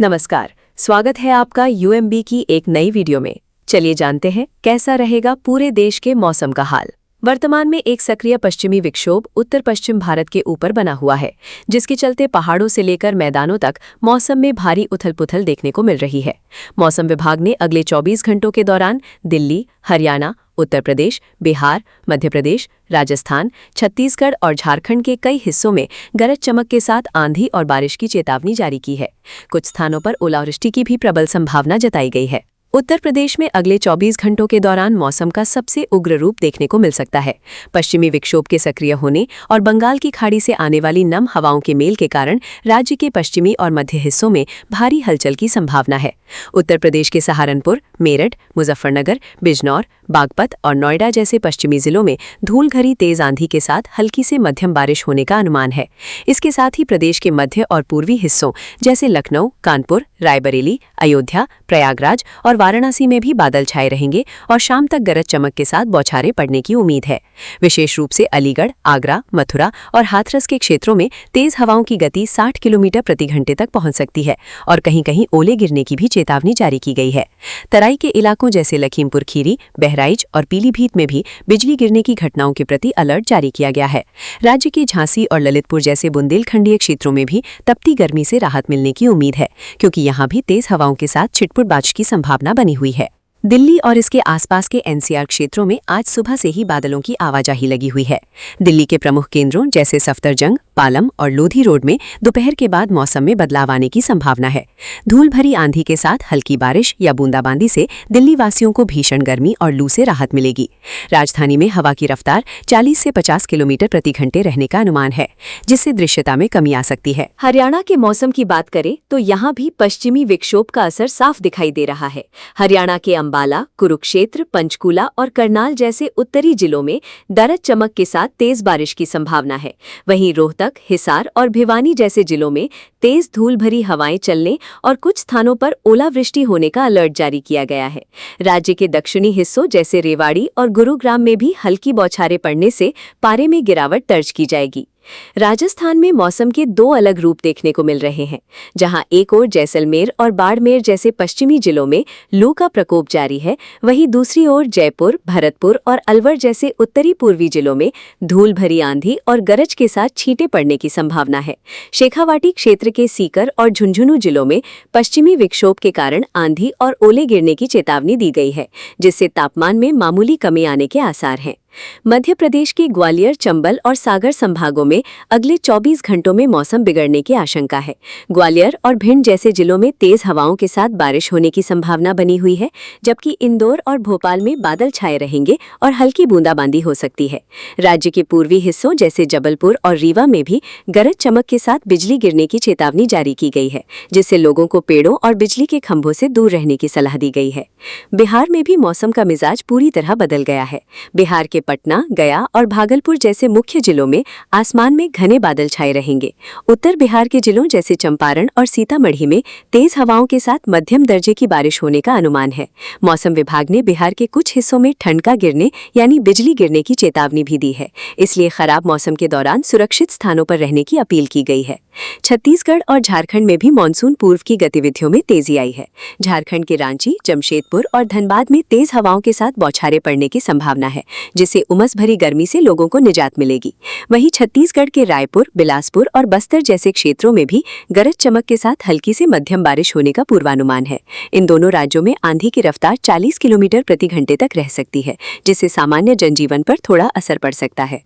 नमस्कार, स्वागत है आपका यूएमबी की एक नई वीडियो में। चलिए जानते हैं कैसा रहेगा पूरे देश के मौसम का हाल। वर्तमान में एक सक्रिय पश्चिमी विक्षोभ उत्तर पश्चिम भारत के ऊपर बना हुआ है, जिसके चलते पहाड़ों से लेकर मैदानों तक मौसम में भारी उथल-पुथल देखने को मिल रही है। मौसम विभाग ने अगले 24 घंटों के दौरान दिल्ली, हरियाणा, उत्तर प्रदेश, बिहार, मध्य प्रदेश, राजस्थान, छत्तीसगढ़ और झारखंड के कई हिस्सों में गरज चमक के साथ आंधी और बारिश की चेतावनी जारी की है। कुछ स्थानों पर ओलावृष्टि की भी प्रबल संभावना जताई गई है। उत्तर प्रदेश में अगले 24 घंटों के दौरान मौसम का सबसे उग्र रूप देखने को मिल सकता है। पश्चिमी विक्षोभ के सक्रिय होने और बंगाल की खाड़ी से आने वाली नम हवाओं के मेल के कारण राज्य के पश्चिमी और मध्य हिस्सों में भारी हलचल की संभावना है। उत्तर प्रदेश के सहारनपुर, मेरठ, मुजफ्फरनगर, बिजनौर, बागपत और नोएडा जैसे पश्चिमी जिलों में धूल भरी तेज आंधी के साथ हल्की से मध्यम बारिश होने का अनुमान है। इसके साथ ही प्रदेश के मध्य और पूर्वी हिस्सों जैसे लखनऊ, कानपुर, रायबरेली, अयोध्या, प्रयागराज और वाराणसी में भी बादल छाए रहेंगे और शाम तक गरज चमक के साथ बौछारें पड़ने की उम्मीद है। विशेष रूप से अलीगढ़, आगरा, मथुरा और हाथरस के क्षेत्रों में तेज हवाओं की गति 60 किलोमीटर प्रति घंटे तक पहुंच सकती है और कहीं-कहीं ओले गिरने की भी चेतावनी जारी की गई है। तराई के इलाकों जैसे लखीमपुर खीरी, बहराइच और पीलीभीत में भी बिजली गिरने की घटनाओं के प्रति अलर्ट जारी किया गया है। राज्य के झांसी और ललितपुर जैसे बुंदेलखंडीय क्षेत्रों में भी तपती गर्मी से राहत मिलने की उम्मीद है, क्योंकि यहां भी तेज हवाओं के साथ छिटपुट बारिश की संभावना बनी हुई है। दिल्ली और इसके आसपास के एनसीआर क्षेत्रों में आज सुबह से ही बादलों की आवाजाही लगी हुई है। दिल्ली के प्रमुख केंद्रों जैसे सफदरजंग, पालम और लोधी रोड में दोपहर के बाद मौसम में बदलाव आने की संभावना है। धूल भरी आंधी के साथ हल्की बारिश या बूंदाबांदी से दिल्ली वासियों को भीषण गर्मी और लू से राहत मिलेगी। राजधानी में हवा की रफ्तार 40 से 50 किलोमीटर प्रति घंटे रहने का अनुमान है, जिससे दृश्यता में कमी आ सकती है। हरियाणा के मौसम की बात करें तो यहाँ भी पश्चिमी विक्षोभ का असर साफ दिखाई दे रहा है। हरियाणा के अंबाला, कुरुक्षेत्र, पंचकूला और करनाल जैसे उत्तरी जिलों में गरज चमक के साथ तेज बारिश की संभावना है। वहीं रोहतक, हिसार और भिवानी जैसे जिलों में तेज धूल भरी हवाएं चलने और कुछ स्थानों पर ओलावृष्टि होने का अलर्ट जारी किया गया है। राज्य के दक्षिणी हिस्सों जैसे रेवाड़ी और गुरुग्राम में भी हल्की बौछारें पड़ने से पारे में गिरावट दर्ज की जाएगी। राजस्थान में मौसम के दो अलग रूप देखने को मिल रहे हैं, जहां एक ओर जैसलमेर और बाड़मेर जैसे पश्चिमी जिलों में लू का प्रकोप जारी है, वहीं दूसरी ओर जयपुर, भरतपुर और अलवर जैसे उत्तरी पूर्वी जिलों में धूल भरी आंधी और गरज के साथ छींटे पड़ने की संभावना है। शेखावाटी क्षेत्र के सीकर और झुंझुनू जिलों में पश्चिमी विक्षोभ के कारण आंधी और ओले गिरने की चेतावनी दी गई है, जिससे तापमान में मामूली कमी आने के आसार हैं। मध्य प्रदेश के ग्वालियर, चंबल और सागर संभागों में अगले 24 घंटों में मौसम बिगड़ने की आशंका है। ग्वालियर और भिंड जैसे जिलों में तेज हवाओं के साथ बारिश होने की संभावना बनी हुई है, जबकि इंदौर और भोपाल में बादल छाए रहेंगे और हल्की बूंदाबांदी हो सकती है। राज्य के पूर्वी हिस्सों जैसे जबलपुर और रीवा में भी गरज चमक के साथ बिजली गिरने की चेतावनी जारी की गई है, जिससे लोगों को पेड़ों और बिजली के खंभों से दूर रहने की सलाह दी गई है। बिहार में भी मौसम का मिजाज पूरी तरह बदल गया है। बिहार के पटना, गया और भागलपुर जैसे मुख्य जिलों में आसमान में घने बादल छाए रहेंगे। उत्तर बिहार के जिलों जैसे चंपारण और सीतामढ़ी में तेज हवाओं के साथ मध्यम दर्जे की बारिश होने का अनुमान है। मौसम विभाग ने बिहार के कुछ हिस्सों में ठनका गिरने यानी बिजली गिरने की चेतावनी भी दी है, इसलिए खराब मौसम के दौरान सुरक्षित स्थानों पर रहने की अपील की गई है। छत्तीसगढ़ और झारखंड में भी मानसून पूर्व की गतिविधियों में तेजी आई है। झारखंड के रांची, जमशेदपुर और धनबाद में तेज हवाओं के साथ बौछारें पड़ने की संभावना है, जिससे उमस भरी गर्मी से लोगों को निजात मिलेगी। वहीं छत्तीसगढ़ के रायपुर, बिलासपुर और बस्तर जैसे क्षेत्रों में भी गरज चमक के साथ हल्की से मध्यम बारिश होने का पूर्वानुमान है। इन दोनों राज्यों में आंधी की रफ्तार 40 किलोमीटर प्रति घंटे तक रह सकती है, जिससे सामान्य जनजीवन पर थोड़ा असर पड़ सकता है।